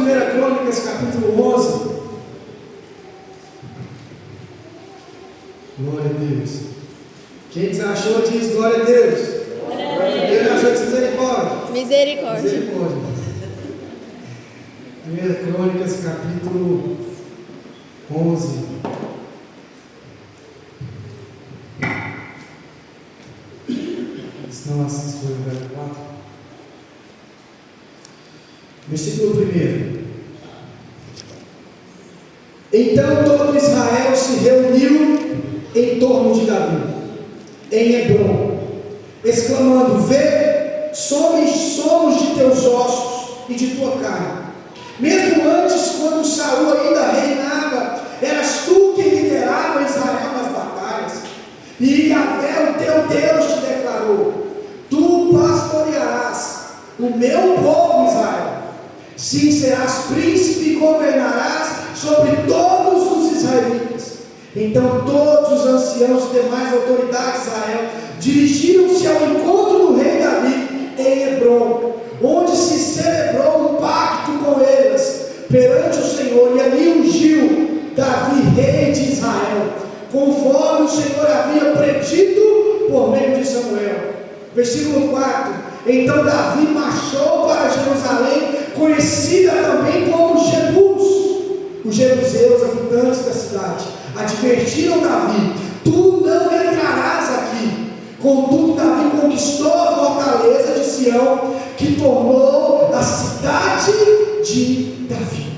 1 Crônicas, capítulo 11. Glória a Deus. Quem desachou diz glória a Deus. Quem achou diz misericórdia. Misericórdia. 1 Crônicas, capítulo 11. Senão assim foi o verso 4. Versículo 1. Então todo Israel se reuniu em torno de Davi, em Hebrom, exclamando: vê, somos de teus ossos e de tua carne. Mesmo antes, quando Saul ainda reinava, eras tu quem liderava Israel nas batalhas. E Yahvé, o teu Deus, te declarou: tu pastorearás o meu povo Israel. Sim, serás príncipe e governarás sobre todos os israelitas. Então todos os anciãos e demais autoridades de Israel dirigiram-se ao encontro do rei Davi em Hebrom, onde se celebrou um pacto com eles perante o Senhor, e ali ungiu Davi rei de Israel, conforme o Senhor havia predito por meio de Samuel. Versículo 4. Então Davi marchou para Jerusalém, conhecida também como Jebus. Os jebuseus, habitantes da cidade, advertiram Davi: tu não entrarás aqui. Contudo, Davi conquistou a fortaleza de Sião, que tornou a cidade de Davi.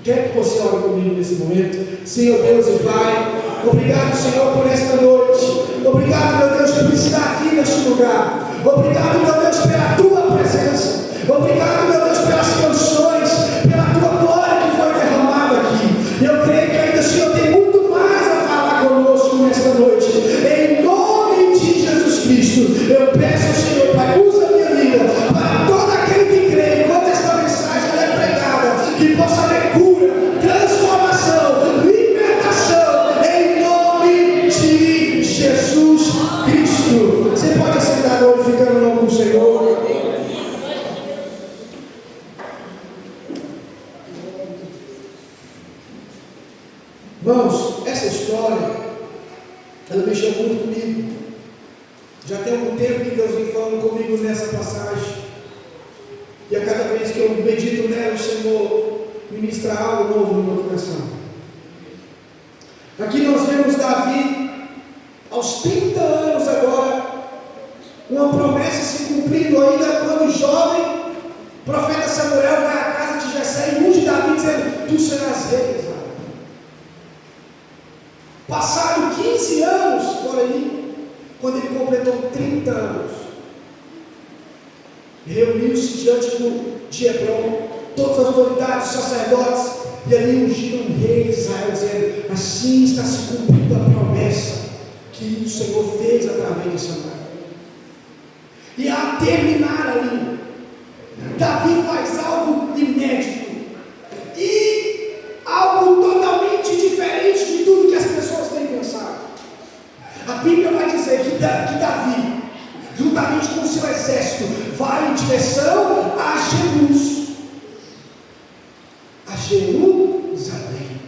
Quer que você ore comigo nesse momento? Senhor Deus e Pai, obrigado, Senhor, por esta noite. Obrigado, meu Deus, por estar aqui neste lugar. Obrigado, meu Deus, pela tua presença. Obrigado, meu Deus, pelas canções, pela tua glória que foi derramada aqui. Eu creio que ainda o Senhor tem muito mais a falar conosco nesta noite. Em nome de Jesus Cristo, eu peço ao Senhor, Pai, usa a minha vida para todo aquele que crê, enquanto esta mensagem é pregada, que possa haver cura, transformação, libertação, em nome de Jesus Cristo. Você pode sentar glorificando o nome do Senhor. Irmãos, essa história, ela mexeu muito comigo. Já tem algum tempo que Deus vem falando comigo nessa passagem, e a cada vez que eu medito nela, o Senhor ministra algo novo no meu coração. Aqui nós vemos Davi, aos 30 anos agora, uma promessa se cumprindo ainda quando jovem. O profeta Samuel vai à casa de Jessé e unge Davi, dizendo: tu serás rei de Israel. Passaram 15 anos por aí, quando ele completou 30 anos, reuniu-se diante de Hebrom todas as autoridades, os sacerdotes, e ali ungiram o rei de Israel, dizendo: assim está se cumprindo a promessa que o Senhor fez através de Samuel. E a terminar ali, Davi faz algo inédito e algo totalmente diferente de tudo que as pessoas têm pensado. A Bíblia vai dizer que Davi, juntamente com o seu exército, vai em direção a Jerusalém.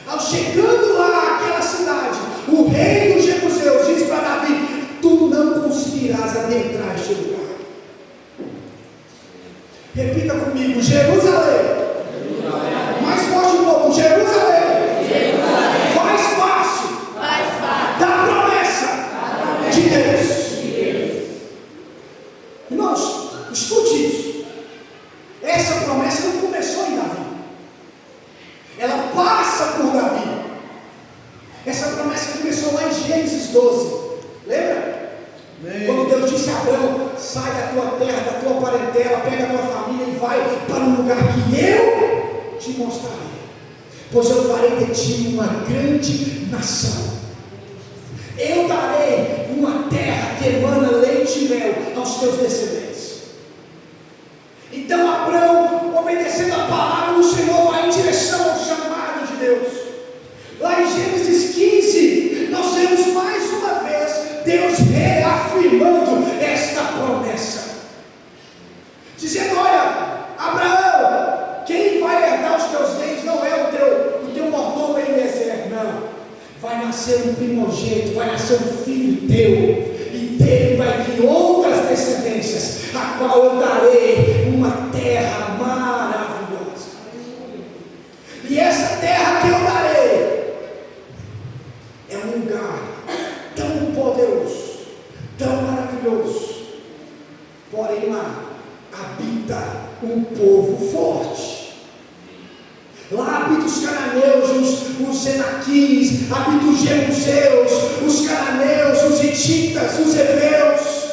Ao chegando lá, aquela cidade, o rei dos jebuseus diz para Davi: tu não conseguirás adentrar este lugar. Repita comigo: Jerusalém. Mais forte um pouco: Jerusalém. Faz parte da promessa de Deus. Irmãos, escute isso. Essa promessa não começou em Davi, ela passa por Davi. Essa promessa começou lá em Gênesis 12. Lembra? Quando Deus disse a Abraão: sai da tua terra, da tua parentela, pega a tua família e vai para um lugar que eu te mostrarei, pois eu farei de ti uma grande nação. Eu darei uma terra que emana leite e mel aos teus descendentes. Então Abraão, obedecendo a palavra do Senhor, vai em direção ao chamado de Deus. Lá em Gênesis 15, nós vemos mais uma vez Deus reafirmando esta promessa, dizendo: olha, Abraão, nascer um primogênito, vai nascer um filho teu, e dele vai vir outras descendências, a qual eu darei uma terra maravilhosa. E essa terra que eu darei é um lugar tão poderoso, tão maravilhoso, porém lá habita um povo forte. Lá habitam os cananeus, os enaquins, habitam os jebuseus, os cananeus, os hititas, os heveus.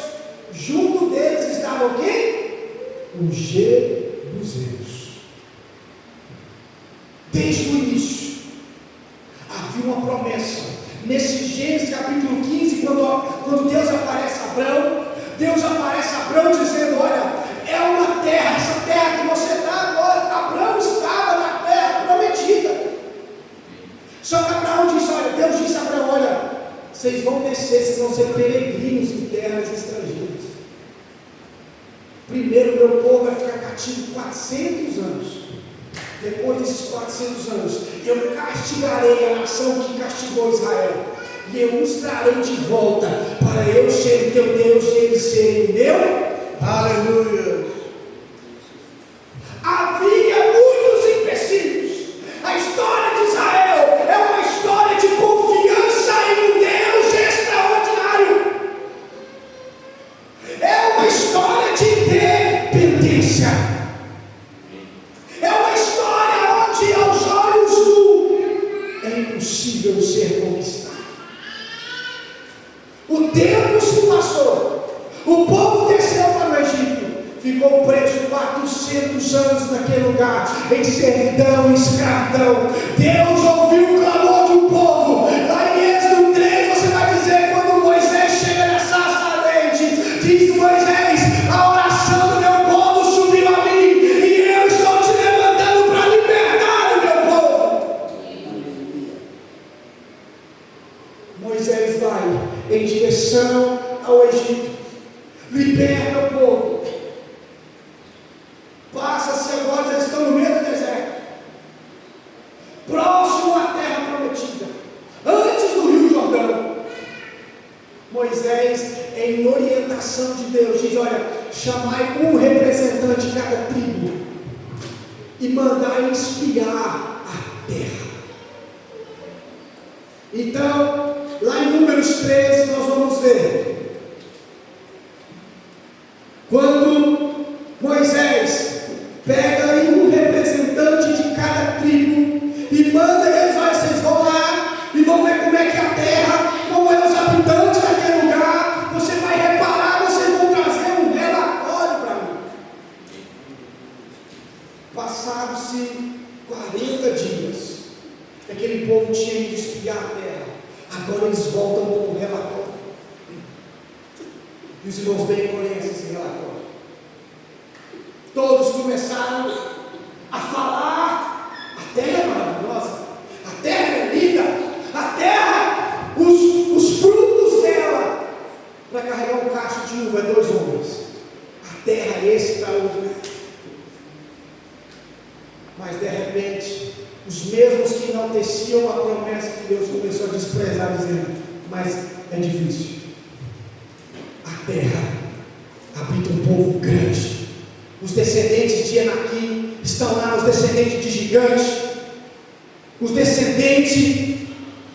Junto deles estavam quem? Os jebuseus. Desde o início havia uma promessa. Nesse Gênesis capítulo 15, quando Deus aparece a Abraão, Deus aparece a Abraão dizendo: olha, é uma terra, essa terra que você está agora. Abraão estava na terra prometida. Só que Abraão disse: olha, Deus disse a Abraão: olha, vocês vão descer, vocês vão ser peregrinos em terras estrangeiras. Primeiro, meu povo vai ficar cativo 400 anos. Depois desses 400 anos, eu castigarei a nação que castigou Israel, e eu os trarei de volta, para eu ser teu Deus e eles serem meu. Aleluia. Havia muitos empecilhos. A história de Israel é uma história de confiança em um Deus extraordinário. É uma história de dependência. É uma história onde aos olhos nu é impossível ser conquistado. O tempo se passou, o povo desceu para o Egito, ficou preso 400 anos naquele lugar, em servidão, escravidão. Deus ouviu o clamor de um povo. Lá em Êxodo 3 você vai dizer, quando Moisés chega na sarça ardente, diz Moisés: a oração do meu povo subiu a mim, e eu estou te levantando para libertar o meu povo. Moisés vai em direção ao Egito, liberta o povo. Passa-se agora, eles estão no meio do deserto, próximo à terra prometida, antes do Rio Jordão. Moisés, em orientação de Deus, diz: olha, chamai um representante de cada tribo e mandai espiar a terra. Então, lá em Números 13 nós vamos ver, quando Moisés pega aí um representante de cada tribo e manda eles: olha, vocês vão lá e vão ver como é que é a terra, como é os habitantes daquele lugar, você vai reparar, vocês vão trazer um relatório para mim. Passados-se 40 dias, aquele povo tinha ido espiar a terra. Agora eles voltam com um relatório. E os irmãos bem conhecem esse relatório. Todos começaram a falar: a terra é maravilhosa, a terra é linda, a terra, os frutos dela, para carregar um cacho de uva, 2 homens. A terra é extraordinária. Mas de repente, os mesmos que enalteciam a promessa que Deus começou a desprezar, dizendo: mas é difícil. A terra habita um povo grande. Os descendentes de Enaquim estão lá, os descendentes de gigantes, os descendentes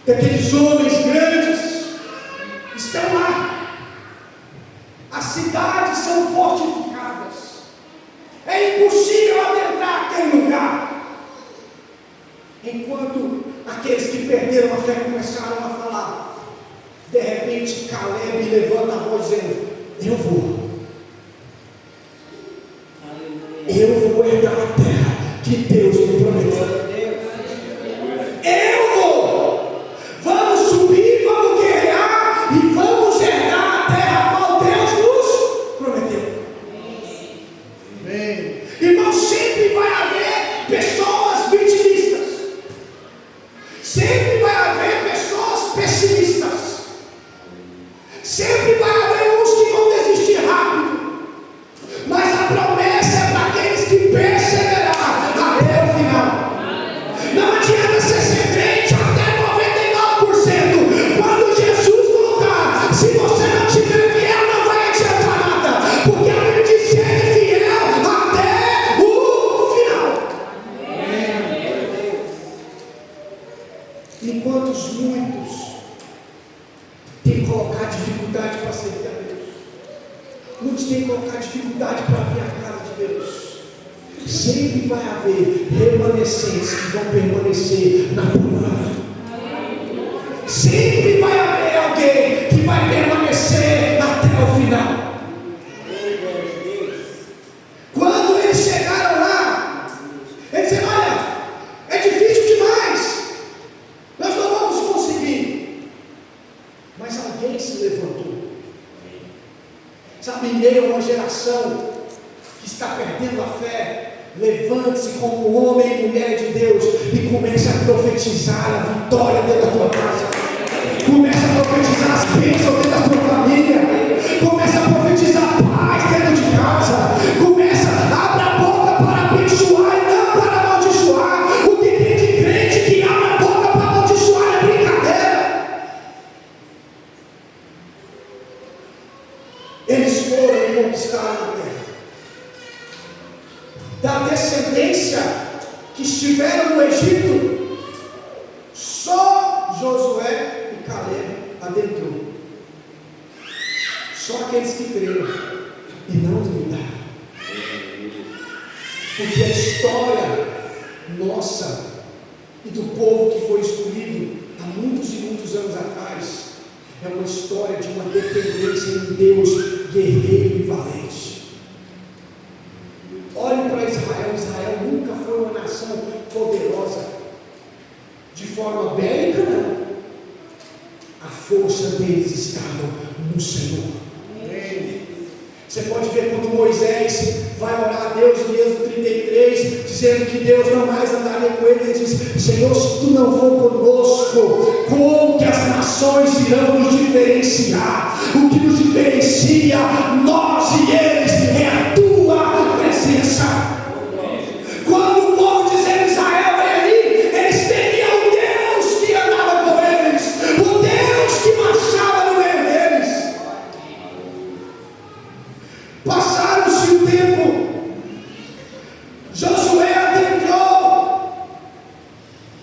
daqueles homens grandes estão lá. As cidades são fortificadas. É impossível adentrar aquele lugar. Enquanto aqueles que perderam a fé começaram a falar, de repente Caleb levanta a voz dizendo: eu vou herdar a terra que Deus me prometeu. Eu vou. Vamos subir, vamos guerrear e vamos herdar a terra a qual Deus nos prometeu. Amém. Irmão, sempre vai haver pessoas vitimistas, sempre vai haver pessoas pessimistas, sempre vai haver uns que vão desistir rápido, mas a promessa é para aqueles que perseverar até o final. muitos têm colocado dificuldade para vir à casa de Deus. Sempre vai haver remanescentes que vão permanecer na palavra. Sempre vai haver alguém que vai permanecer até o final. Quando eles chegaram lá, eles disseram: olha, é difícil demais, nós não vamos conseguir. Mas alguém se levantou. Sabe, em meio a uma geração que está perdendo a fé, levante-se como homem e mulher de Deus e comece a profetizar a vitória dentro da tua casa. Comece a profetizar as bênçãos dentro da tua família. Comece a profetizar paz dentro de casa. Começa, abra a boca para abençoar e não para amaldiçoar. O que tem de crente que abre a boca para amaldiçoar é brincadeira. Eles foram e conquistaram a terra. Da descendência que estiveram no Egito, só Josué e Caleb adentrou. Só aqueles que creram e não duvidaram. Porque a história nossa e do povo que foi escolhido há muitos e muitos anos atrás é uma história de uma dependência em Deus guerreiro e valente. Olhe para Israel. Israel nunca foi uma nação poderosa de forma bélica, não. A força deles estava no Senhor. Você pode ver quando Moisés vai orar a Deus em Êxodo 33, dizendo que Deus não mais andaria com ele. Ele diz: Senhor, se tu não for conosco, como que as nações irão nos diferenciar? O que nos diferencia, nós e eles, é a tua presença. Quando o povo de Israel veio ali, eles temiam o Deus que andava com eles, o Deus que marchava no meio deles. Passaram-se o tempo, Josué adentrou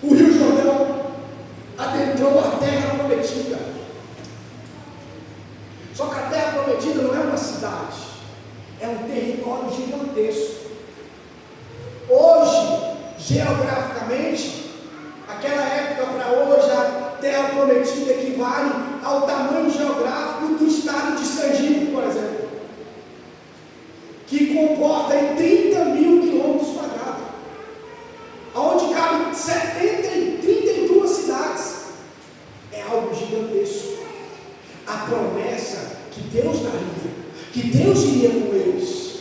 o Rio Jordão, adentrou a terra prometida. Só que a terra prometida não é uma cidade, é um território gigantesco. Hoje, geograficamente, aquela época para hoje, a terra prometida equivale ao tamanho geográfico do estado de Sergipe, por exemplo, que comporta em 30 mil quilômetros quadrados, onde cabem 32 cidades. É algo gigantesco. A promessa que Deus daria, que Deus iria com eles,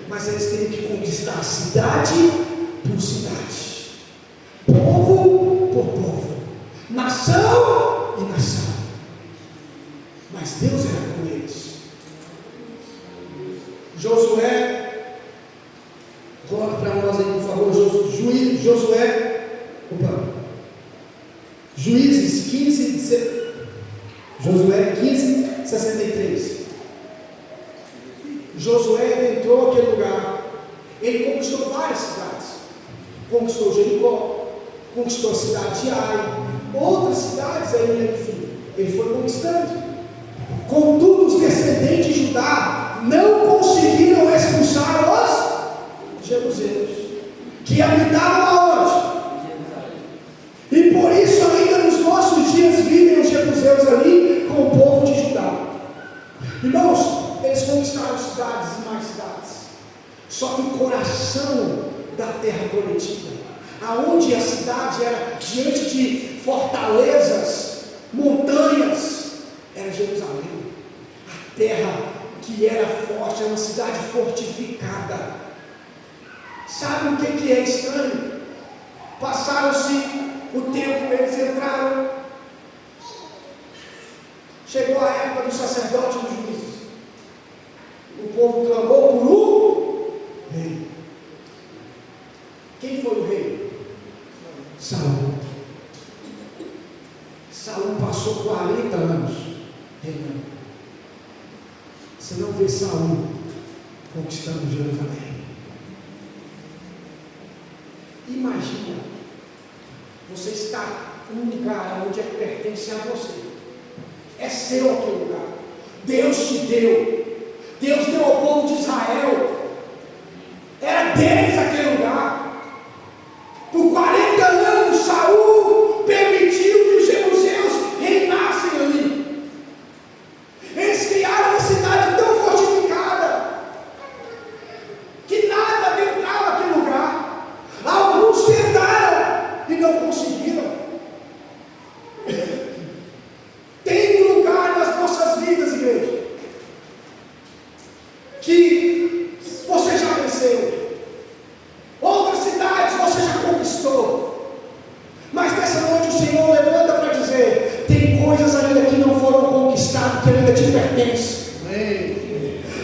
mas eles teriam que conquistar cidade por cidade, povo por povo, nação e nação. Mas Deus era com eles. Josué, coloque para nós aí, por favor, Juízes 15, Josué 15, 63. Josué entrou naquele lugar, ele conquistou várias cidades, conquistou Jericó, conquistou a cidade de Ai, outras cidades aí, enfim, ele foi conquistando. Contudo, os descendentes de Judá não conseguiram expulsar os jebuseus, que habitavam aonde? E por isso ainda nos nossos dias vivem os jebuseus ali com o povo de Judá. Irmãos, eles conquistaram cidades e mais cidades, só que o coração da terra prometida, aonde a cidade era diante de fortalezas, montanhas, era Jerusalém. A terra que era forte, era uma cidade fortificada. Sabe o que é estranho? Passaram-se o tempo, eles entraram, chegou a época do sacerdote e dos juízes. O povo clamou por um rei. Quem foi o rei? Saul. Saul passou 40 anos reinando. Você não vê Saul conquistando Jerusalém. Imagina, você está em um lugar onde pertence a você, é seu aquele lugar, Deus te deu, Deus deu povo de Israel. Era deles aquele lugar. Por 40 anos, Saul permitiu que os jebuseus reinassem ali. Eles criaram uma cidade tão fortificada que nada adentrava aquele lugar. Alguns tentaram e não conseguiram. Tem um lugar nas nossas vidas, igreja, que você já venceu. Outras cidades você já conquistou. Mas nessa noite o Senhor levanta para dizer: tem coisas ainda que não foram conquistadas, que ainda te pertencem.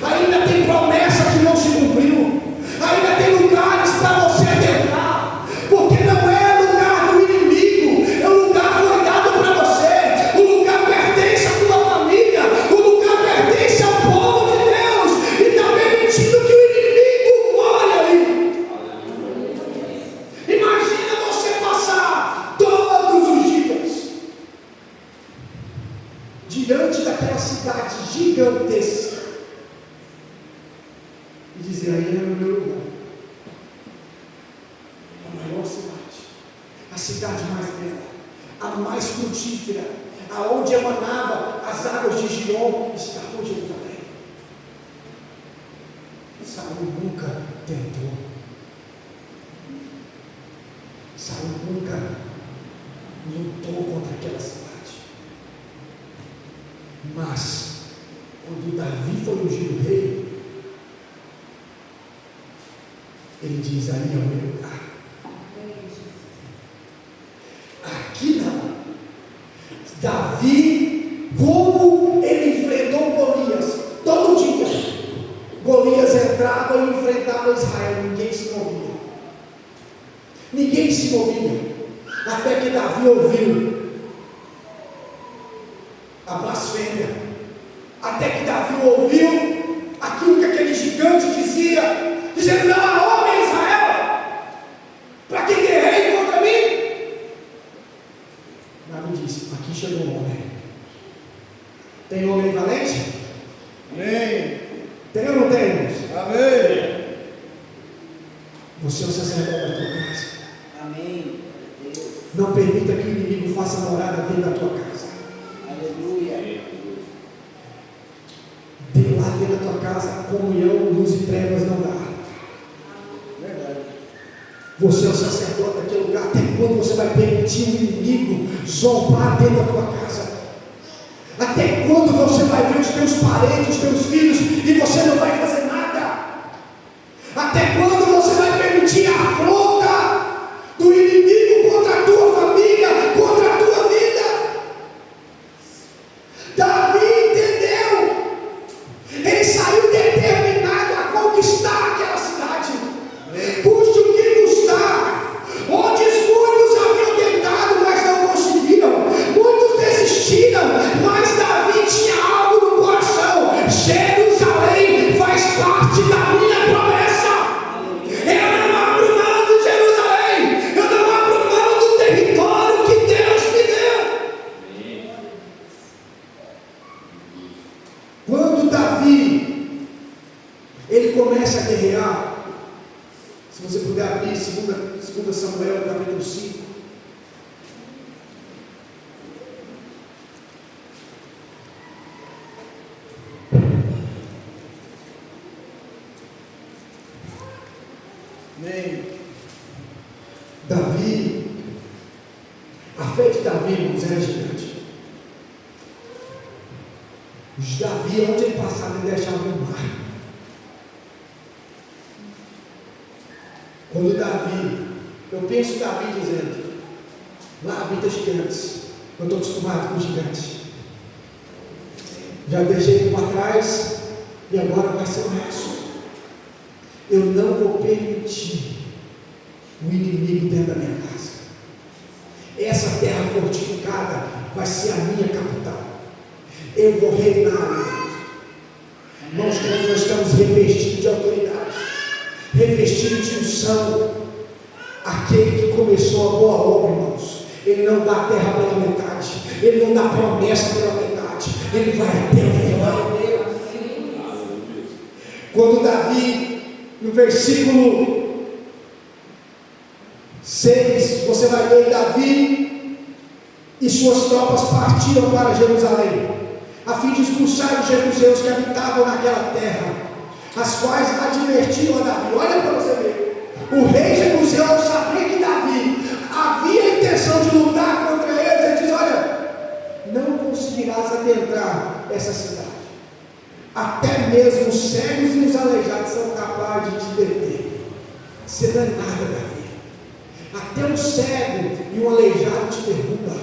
Ainda tem promessa que não se cumpriu. Ainda tem lugares para você adentrar. Porque não é lugar do inimigo. É um lugar que foi dado para você. O lugar pertence à tua família. O lugar pertence ao povo de Deus. E está permitindo que o inimigo more ali. Imagina você passar todos os dias diante daquela cidade gigantesca e dizer: aí é o meu lugar. A maior cidade, a cidade mais bela, a mais frutífera, aonde emanava as águas de Gion, estava em Jerusalém. Saul nunca tentou. Saul nunca lutou contra aquela cidade. Mas quando Davi foi ungido rei, ele diz: aí é o meu lugar. Aqui não. Davi, como ele enfrentou Golias, todo dia Golias entrava e enfrentava Israel, ninguém se movia. Ninguém se movia. Até que Davi ouviu a blasfêmia. Até que Davi ouviu aquilo que aquele gigante dizia, dizendo: não há homem em Israel para que guerreie contra mim. Davi disse: aqui chegou um homem. Tem homem valente? Amém. Tem ou não tem, irmãos? Amém. Você é o sacerdote da tua casa. Amém. Não permita que o inimigo faça morada dentro da tua casa. Aleluia. Dê lá dentro da tua casa comunhão, luz e trevas não dá. Verdade. Você é o sacerdote daquele lugar. Até quando você vai permitir o inimigo zombar dentro da tua casa? Até quando você vai ver os teus parentes, os teus filhos, e você não vai fazer nada? Até quando você vai permitir a afronta do inimigo contra a tua família, contra a tua vida? Davi entendeu. Ele saiu determinado a conquistar aquela cidade, custe o que custar. Onde muitos haviam tentado, mas não conseguiram. Muitos desistiram, mas Davi tinha algo no coração: Jerusalém faz parte da minha promessa. Eu não abro mão de Jerusalém. Eu não abro mão do território que Deus me deu. Quando Davi ele começa a guerrear, se você puder abrir 2 Samuel capítulo 5. Amém. Davi, a fé de Davi, irmãos, era gigante. Davi, onde ele passava, ele deixava um mar. Quando Davi, eu penso Davi dizendo: lá habita gigantes, eu estou acostumado com gigantes, já deixei ele para trás e agora vai ser o resto. Eu não vou permitir o inimigo dentro da minha casa. Essa terra fortificada vai ser a minha capital. Eu vou reinar. Irmãos, quando nós estamos revestidos de autoridade, revestidos de unção, aquele que começou a boa obra, irmãos, ele não dá a terra pela metade, ele não dá promessa pela metade, ele vai até o final. Quando Davi, no versículo 6, você vai ver Davi e suas tropas partiram para Jerusalém, a fim de expulsar os jebuseus que habitavam naquela terra, as quais advertiram a Davi. Olha para você ver, o rei jebuseu, ao saber que Davi havia a intenção de lutar contra eles, ele diz: olha, não conseguirás adentrar essa cidade, até mesmo os cegos e os aleijados são capazes de te deter. Você não é nada, Davi. Até um cego e um aleijado te derruba.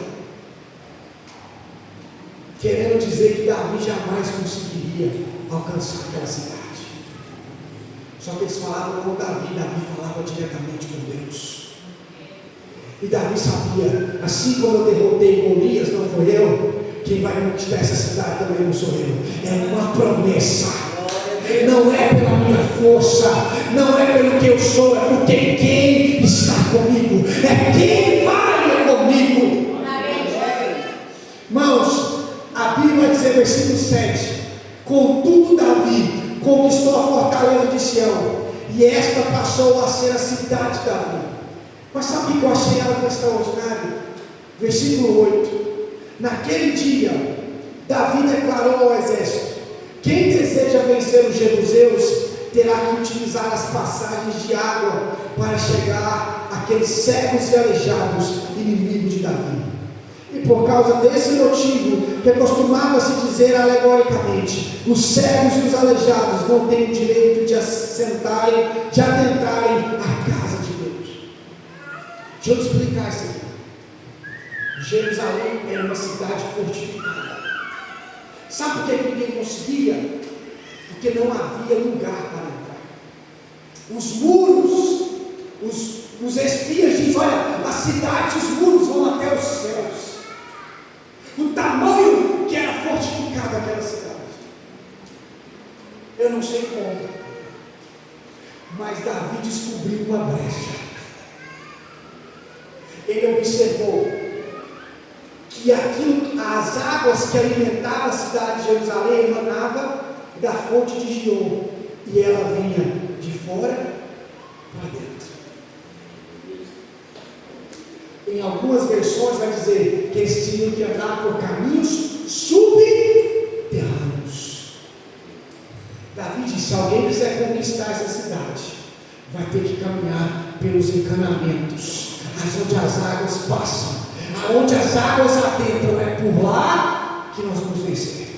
Querendo dizer que Davi jamais conseguiria alcançar aquela cidade. Só que eles falavam com Davi, Davi falava diretamente com Deus. E Davi sabia, assim como eu derrotei Golias, não foi eu, quem vai conquistar essa cidade também não sou eu. É uma promessa. Não é pela minha força, não é pelo que eu sou, é porque quem está comigo, é quem vai comigo. Irmãos, a Bíblia vai dizer, versículo 7: contudo Davi conquistou a fortaleza de Sião, e esta passou a ser a cidade de Davi. Mas sabe o que eu achei algo extraordinário? Versículo 8: naquele dia Davi declarou ao exército: quem deseja vencer os jebuseus terá que utilizar as passagens de água para chegar àqueles cegos e aleijados, inimigos de Davi. E por causa desse motivo, que costumava se dizer alegoricamente, os cegos e os aleijados não têm o direito de assentarem, de adentrarem a casa de Deus. Deixa eu te explicar isso aqui. Jerusalém era uma cidade fortificada. Sabe por que ninguém conseguia? Porque não havia lugar para entrar. Os muros, os espias dizem: olha, a cidade, os muros vão até os céus. O tamanho que era fortificada aquela cidade. Eu não sei como, mas Davi descobriu uma brecha. Ele observou que as águas que alimentavam a cidade de Jerusalém emanavam da fonte de Gion, e ela vinha de fora para dentro. Em algumas versões vai dizer que eles tinham que andar por caminhos subterrâneos. Davi disse: se alguém quiser conquistar essa cidade, vai ter que caminhar pelos encanamentos, onde as águas passam, aonde as águas adentram. É por lá que nós vamos vencer.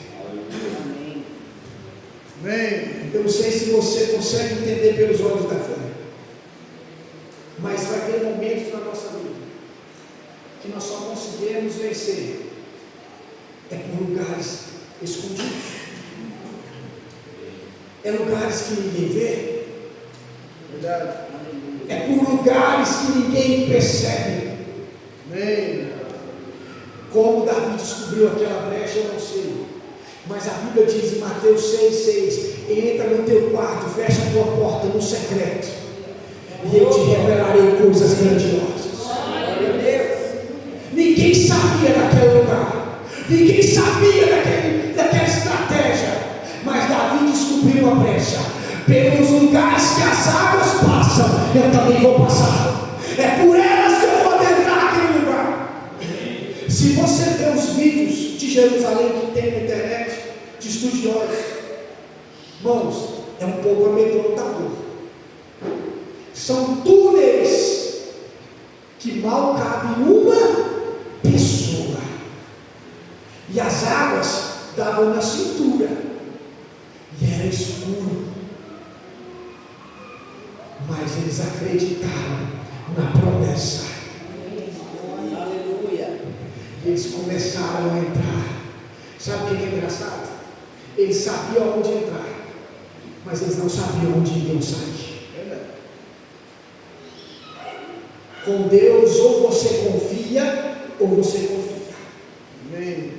Amém. Eu não sei se você consegue entender pelos olhos da fé, mas vai ter momentos na nossa vida que nós só conseguiremos vencer por lugares escondidos, lugares que ninguém vê, Verdade. por lugares que ninguém percebe. Amém. Como Davi descobriu aquela brecha, eu não sei, mas a Bíblia diz em Mateus 6,6: entra no teu quarto, fecha a tua porta no secreto, e eu te revelarei coisas grandiosas. Ninguém sabia daquele lugar, ninguém sabia daquela estratégia, mas Davi descobriu a brecha. Pelos lugares que as águas passam, eu também vou passar. É por elas que eu vou adentrar aquele lugar. Se você ver os vídeos de Jerusalém que tem na internet, de estudiosos, irmãos, é um pouco amedrontador. São túneis que mal cabe uma pessoa, e as águas davam na cintura, e era escuro, mas eles acreditaram na promessa. Aleluia. E eles começaram a entrar. Sabe o que é engraçado? Eles sabiam onde entrar, mas eles não sabiam onde iriam sair. Com Deus, ou você confia, ou você confia. Amém.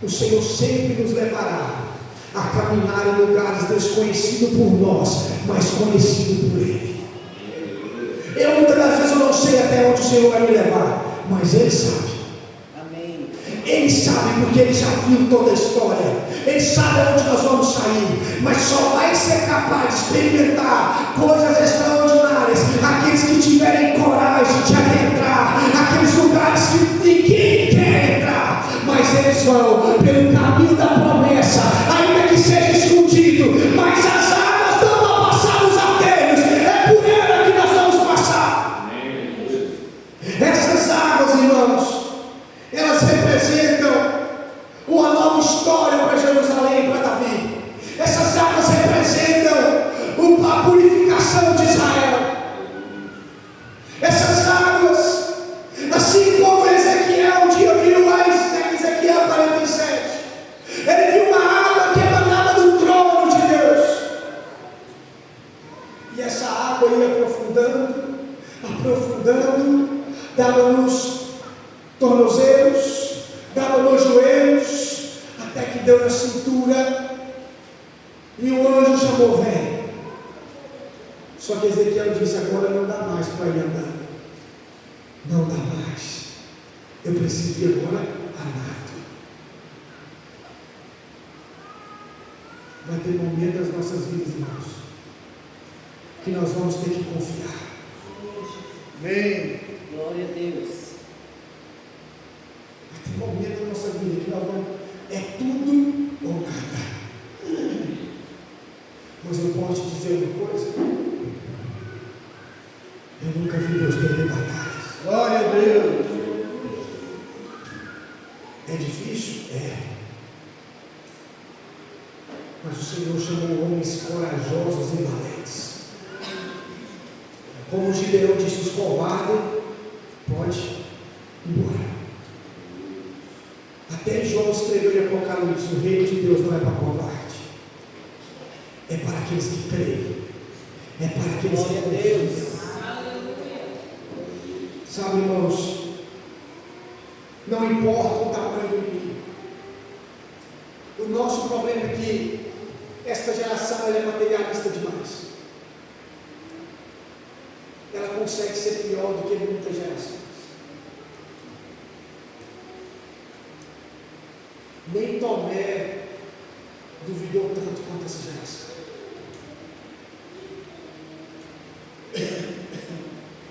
O Senhor sempre nos levará a caminhar em lugares desconhecidos por nós, mas conhecidos por Ele. Muitas das vezes eu não sei até onde o Senhor vai me levar, mas Ele sabe. Amém. Ele sabe porque ele já viu toda a história. Ele sabe aonde nós vamos sair. Mas só vai ser capaz de experimentar coisas extraordinárias aqueles que tiverem coragem de adentrar aqueles lugares que ninguém quer entrar. Mas eles vão pelo caminho da promessa, ainda que seja escondido. Mas as águas não vão passar os artérios. É por ela que nós vamos passar. Essas águas, irmãos, elas representam uma nova história para Jerusalém, para Davi. Essas águas representam a purificação de Israel. Essas águas, assim como Ezequiel um dia viu lá em Ezequiel 47, ele viu uma água que emanava do trono de Deus. E essa água ia aprofundando, aprofundando, dava-nos tornozelos, dava-nos joelhos, até que deu na cintura. E o anjo chamou: vem. Só que Ezequiel disse: agora não dá mais para ir andando. Não dá mais. Eu preciso ir agora a nado. Vai ter momento das nossas vidas, irmãos, que nós vamos ter que confiar. Amém. Glória a Deus. Vai ter momento da nossa vida que nós vamos. É tudo ou nada. Mas eu posso te dizer uma coisa: eu nunca vi Deus perder batalhas. Glória a Deus. É difícil? É. Mas o Senhor chamou homens corajosos e valentes. Como Gideão disse: os covardes, pode ir embora. Até João escreveu em Apocalipse: o reino de Deus não é para covarde. É para aqueles que creem. É para aqueles que confiam. Sabe, irmãos, não importa o tamanho do inimigo. O nosso problema é que esta geração ela é materialista demais. Ela consegue ser pior do que muitas gerações. Nem Tomé duvidou tanto quanto essa geração.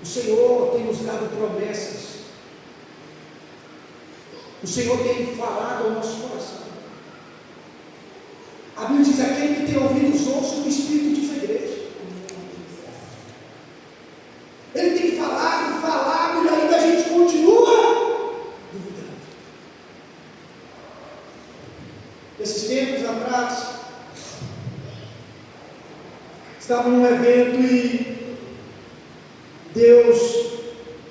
O Senhor tem nos dado promessas. O Senhor tem falado ao nosso coração. A Bíblia diz: aquele que tem ouvidos ouça o Espírito diz à igreja. Ele tem falado, e ainda a gente continua duvidando. Esses tempos atrás, estava num evento e Deus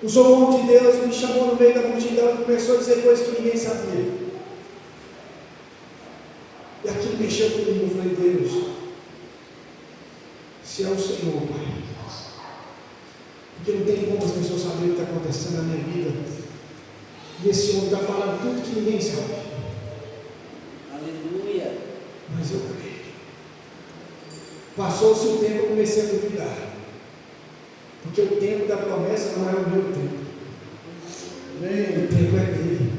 usou o nome de Deus, me chamou no meio da multidão e começou a dizer coisas que ninguém sabia. E aquilo mexeu comigo. Eu falei: Deus, se é o Senhor, Pai, porque não tem como as pessoas saberem o que está acontecendo na minha vida, e esse homem está falando tudo que ninguém sabe. Aleluia. Mas eu creio. Passou-se o tempo, eu comecei a duvidar, porque o tempo da promessa não é o meu tempo. O tempo é dele.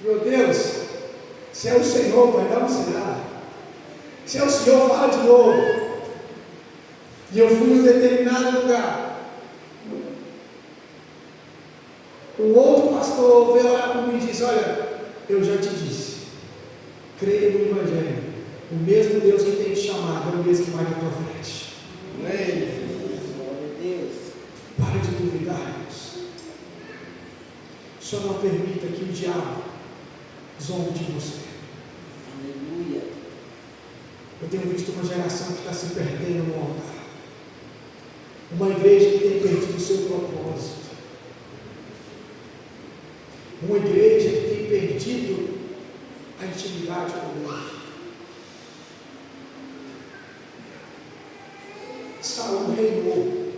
Meu Deus, se é o Senhor, Pai, dá um sinal. Se é o Senhor, fala de novo. E eu fui em um determinado lugar. Um outro pastor veio orar comigo e disse: olha, eu já te disse, creia no Evangelho. O mesmo Deus que tem te chamado é o mesmo que vai na tua frente. Amém. Glória a Deus. Pare de duvidar, irmãos. Só não permita que o diabo zombe de você. Aleluia. Eu tenho visto uma geração que está se perdendo no altar. Uma igreja que tem perdido o seu propósito. Uma igreja que tem perdido a intimidade com Deus. Saul reinou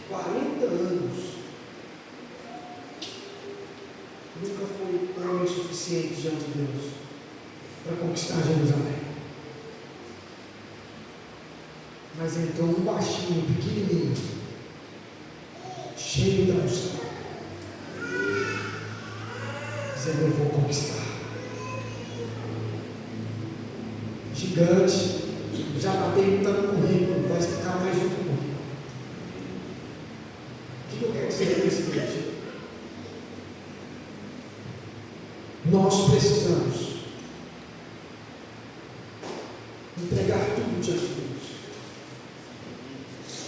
40 anos. Nunca foi homem suficiente diante de Deus para conquistar Jerusalém. Mas entrou um baixinho, pequenininho, cheio da unção. dizendo: eu vou conquistar. Gigante, já batei muito no currículo, vai ficar mais um currículo. O que eu quero dizer com isso, gente? Nós precisamos entregar tudo diante de Deus.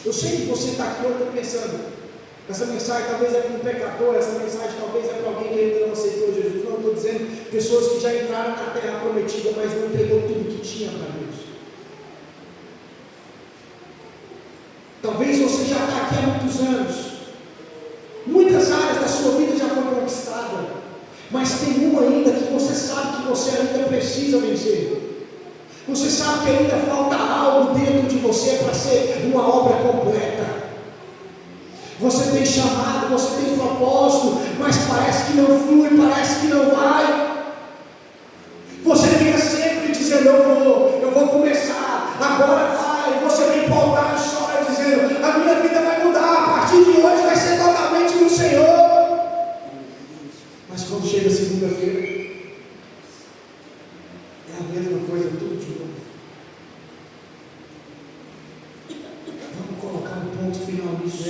Eu sei que você está aqui hoje pensando, essa mensagem talvez é para um pecador, essa mensagem talvez é para alguém que ainda não aceitou Jesus. Não, estou dizendo pessoas que já entraram na terra prometida, mas não entregou tudo que tinha para Deus. Talvez você já está aqui há muitos anos, muitas áreas da sua vida já foi conquistada, mas tem uma ainda que você sabe que você ainda precisa vencer. Você sabe que ainda falta algo dentro de você para ser uma obra completa. Você tem chamado, você tem propósito, mas parece que não flui, parece que não vai. Você fica sempre dizendo: eu vou começar, agora vai. Você vem para o altar e chora dizendo: a minha vida vai mudar, a partir de hoje vai ser totalmente no Senhor. Mas quando chega segunda-feira, é a mesma coisa, tudo de novo. Vamos colocar um ponto final nisso.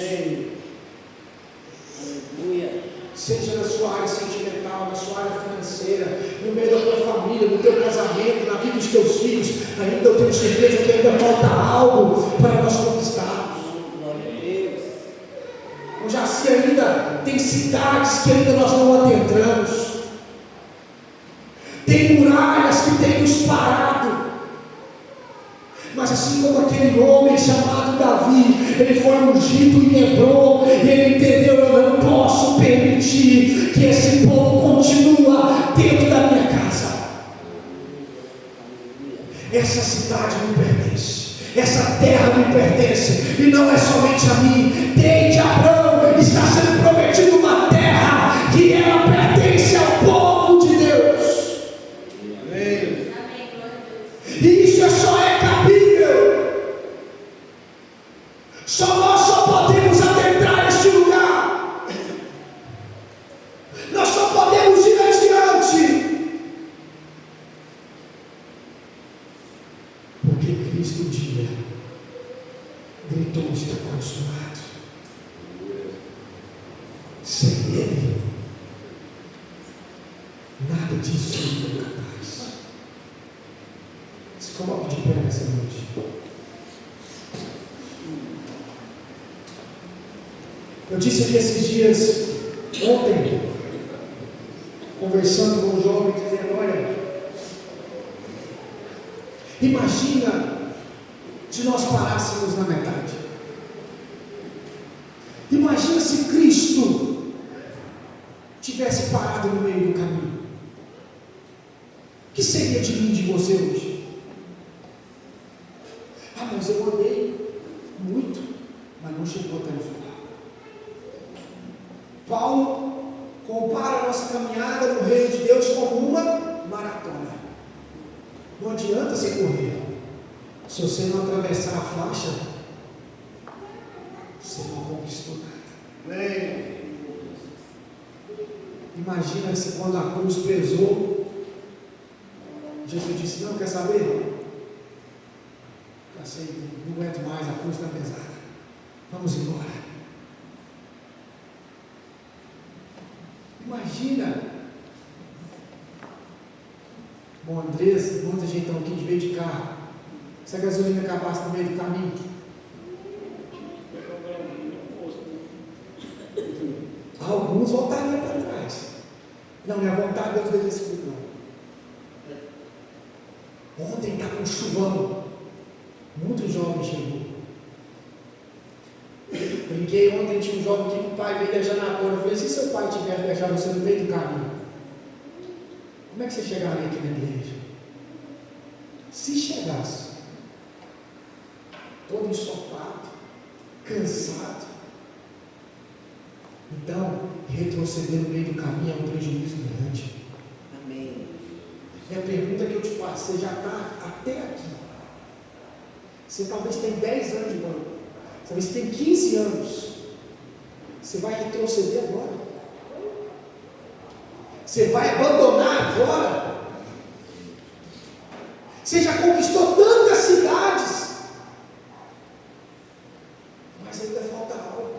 Aleluia. Seja na sua área sentimental, na sua área financeira, no meio da tua família, no teu casamento, na vida dos teus filhos, ainda eu tenho certeza que ainda falta algo para nós conquistarmos. Glória a Deus. O Jaci ainda tem cidades que ainda nós não adentramos, tem muralhas que tem nos parado, mas assim como aquele homem chamado Davi, ele foi ungido em Hebrom, e ele entendeu: eu não posso permitir que esse povo continue dentro da minha casa. Essa cidade me pertence, essa terra me pertence, e não é somente a mim. Desde Abraão está sendo prometido uma terra que ela pertence ao povo de Deus. Amém. E isso só é cabível. Nós só podemos adentrar este lugar. Nós só podemos ir adiante. Porque Cristo um dia gritou: está consumado. Sem Ele, nada disso seria capaz. Se coloque de pé nessa noite. Eu disse aqui esses dias, ontem, conversando com um jovem, dizendo: olha, imagina se nós parássemos na metade. Imagina se Cristo tivesse parado no meio do caminho. O que seria de mim, de você hoje? Ah, mas eu andei muito, mas não chegou até o final. Paulo compara a nossa caminhada no reino de Deus como uma maratona. Não adianta você correr. Se você não atravessar a faixa, você não conquistou nada. Amém. Imagina se quando a cruz pesou, Jesus disse: não, quer saber? Passei, não aguento mais, a cruz está pesada. Vamos embora. Imagina. Bom, Andrés, muita gente está aqui de veio de carro. Se a gasolina acabasse no meio do caminho, alguns voltariam para trás. Não é a vontade de Deus desse culto, não. Ontem estava um chuvão. Muito jovem chegou. Brinquei ontem, tinha um jovem que o pai veio deixar na porta. Eu falei: se seu pai tivesse deixado você no meio do caminho, como é que você chegaria aqui na igreja? Se chegasse, todo ensopado, cansado, então retroceder no meio do caminho é um prejuízo grande. Amém. E a pergunta que eu te faço: você já está até aqui? Você talvez tenha 10 anos de banco, talvez você tenha 15 anos. Você vai retroceder agora? Você vai abandonar agora? Você já conquistou tantas cidades, mas ainda falta algo.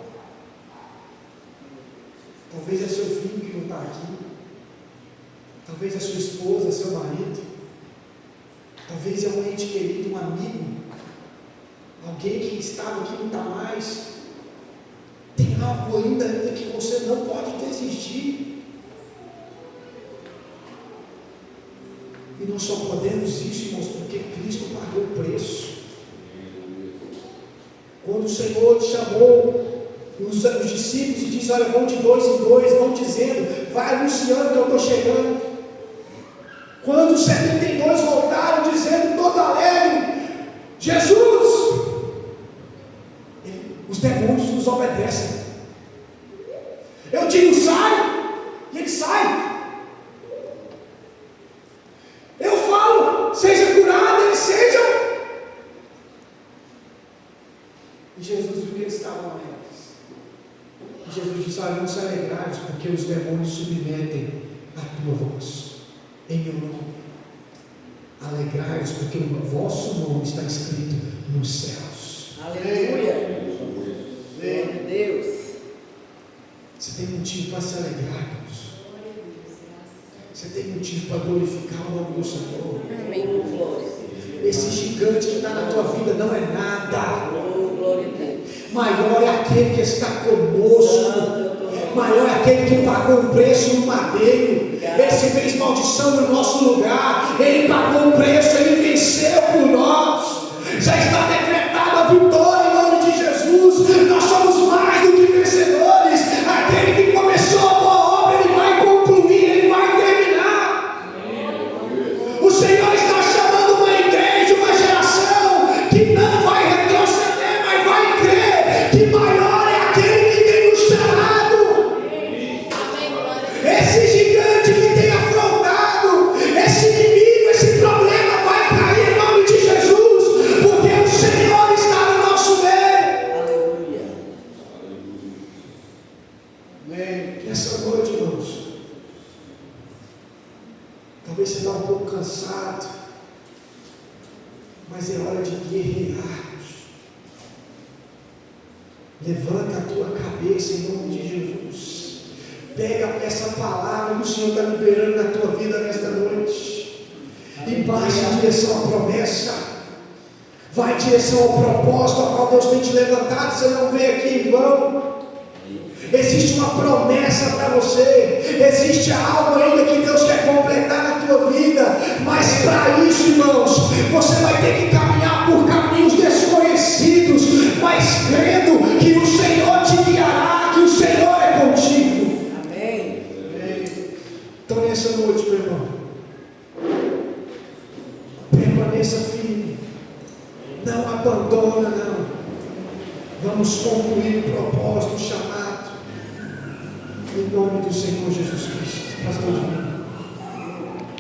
Talvez é seu filho que não está aqui, talvez é sua esposa, seu marido, talvez é um ente querido, um amigo, alguém que estava aqui não está mais. Tem algo ainda que você não pode desistir. E nós só podemos isso, irmãos, porque Cristo pagou o preço. Quando o Senhor te chamou, os discípulos, e disse: olha, vão de 2 em 2, vão dizendo, vai anunciando que eu estou chegando. Quando os 72 voltaram, dizendo, todo alegre: Jesus! Os demônios nos obedecem. Eu digo, sai, e ele sai. Eu falo, seja curado, ele seja. E Jesus viu que eles estavam alegres. E Jesus disse: olha, não se alegrais, porque os demônios submetem a tua voz, em meu nome. Alegrai-vos, porque o vosso nome está escrito nos céus. Aleluia. Glória a Deus. Você tem motivo para se alegrar, irmãos. Você tem motivo para glorificar o nome do Senhor. Amém. Glória. Esse gigante que está na tua vida não é nada. Glória a Deus. Maior é aquele que está conosco. Maior é aquele que pagou um preço no madeiro. Esse fez maldição no nosso lugar. Ele pagou um preço, ele venceu por nós. Já está decretada a vitória em nome de Jesus. Nós somos mais do que vencedores. Aquele que começou a boa obra, ele vai concluir, ele vai terminar. O Senhor está chamando uma igreja, uma geração que não vai retroceder, mas vai crer que maior é aquele que tem nos chamado. Esse gigante que tem afrontado, esse inimigo, esse problema vai cair em nome de Jesus, porque o Senhor está no nosso meio. Aleluia. Nessa noite, irmãos, talvez você está um pouco cansado, mas é hora de guerrearmos. Levanta a tua cabeça em nome de Jesus. Pega essa palavra que o Senhor está liberando na tua vida nesta noite e marcha em direção à promessa. Vai em direção ao propósito ao qual Deus tem te levantado. Você não veio aqui em vão. Existe uma promessa para você. Existe algo ainda que Deus quer completar na tua vida. Mas para isso, irmãos, você vai ter que caminhar por caminhos desconhecidos, mas crendo que o Senhor te guiará, que o Senhor é contigo. Amém. Então nessa noite, meu irmão, permaneça firme. Não abandona, não. Vamos concluir o propósito, o chamado. Em nome do Senhor Jesus Cristo. Pastor